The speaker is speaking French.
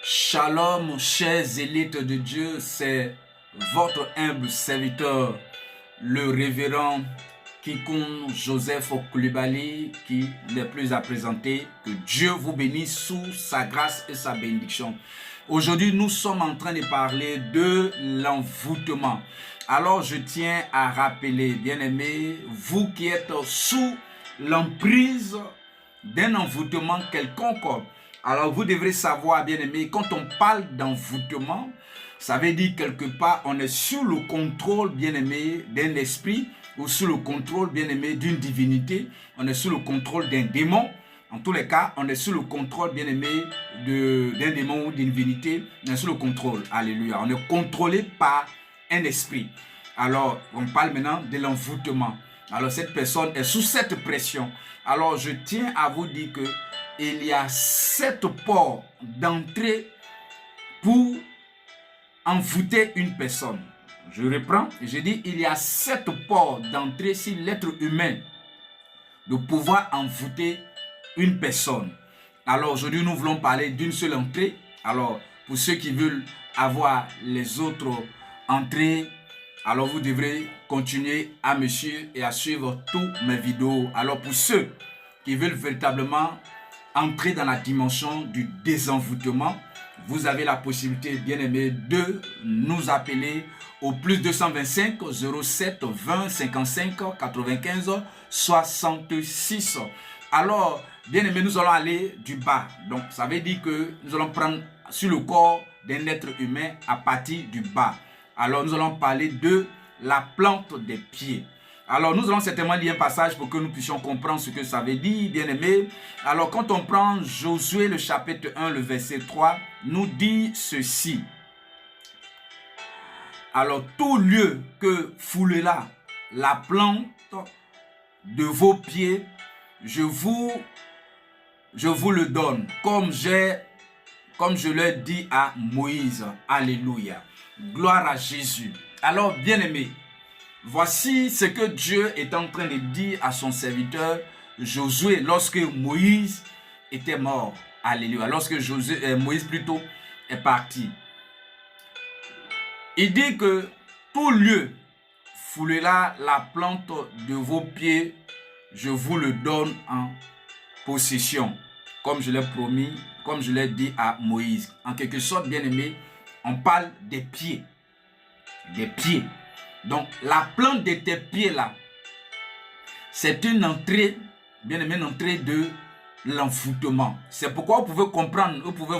Shalom, chers élites de Dieu, c'est votre humble serviteur, le révérend Kikoun Joseph Koulibaly, qui n'est plus à présenter. Que Dieu vous bénisse sous sa grâce et sa bénédiction. Aujourd'hui, nous sommes en train de parler de l'envoûtement. Alors, je tiens à rappeler, bien-aimés, vous qui êtes sous l'emprise d'un envoûtement quelconque, alors vous devrez savoir, bien-aimés, quand on parle d'envoûtement, ça veut dire quelque part, on est sous le contrôle, bien-aimé, d'un esprit, ou sous le contrôle, bien-aimé, d'une divinité, on est sous le contrôle d'un démon. En tous les cas, on est sous le contrôle, bien-aimé, d'un démon ou d'une divinité, on est sous le contrôle, alléluia. On est contrôlé par un esprit. Alors, on parle maintenant de l'envoûtement. Alors, cette personne est sous cette pression. Alors, je tiens à vous dire que il y a 7 portes d'entrée pour envoûter une personne. Je reprends, je dis, il y a 7 portes d'entrée sur l'être humain de pouvoir envoûter une personne. Alors aujourd'hui, nous voulons parler d'une seule entrée. Alors, pour ceux qui veulent avoir les autres entrées, alors vous devrez continuer à me suivre et à suivre toutes mes vidéos. Alors pour ceux qui veulent véritablement entrer dans la dimension du désenvoûtement, vous avez la possibilité, bien aimé, de nous appeler au plus 225 07 20 55 95 66. Alors, bien aimé, nous allons aller du bas. Donc, ça veut dire que nous allons prendre sur le corps d'un être humain à partir du bas. Alors, nous allons parler de la plante des pieds. Alors, nous allons certainement lire un passage pour que nous puissions comprendre ce que ça veut dire, bien aimé. Alors, quand on prend Josué, le chapitre 1, le verset 3, nous dit ceci. Alors, tout lieu que foulera la plante de vos pieds, je vous le donne, comme je l'ai dit à Moïse. Alléluia. Gloire à Jésus. Alors, bien aimé, voici ce que Dieu est en train de dire à son serviteur Josué lorsque Moïse était mort. Alléluia. Lorsque Moïse plutôt est parti. Il dit que tout lieu foulera la plante de vos pieds, je vous le donne en possession. Comme je l'ai promis, comme je l'ai dit à Moïse. En quelque sorte, bien aimé, on parle des pieds. Des pieds. Donc, la plante de tes pieds là, c'est une entrée, bien aimé, une entrée de l'envoûtement. C'est pourquoi vous pouvez comprendre, vous pouvez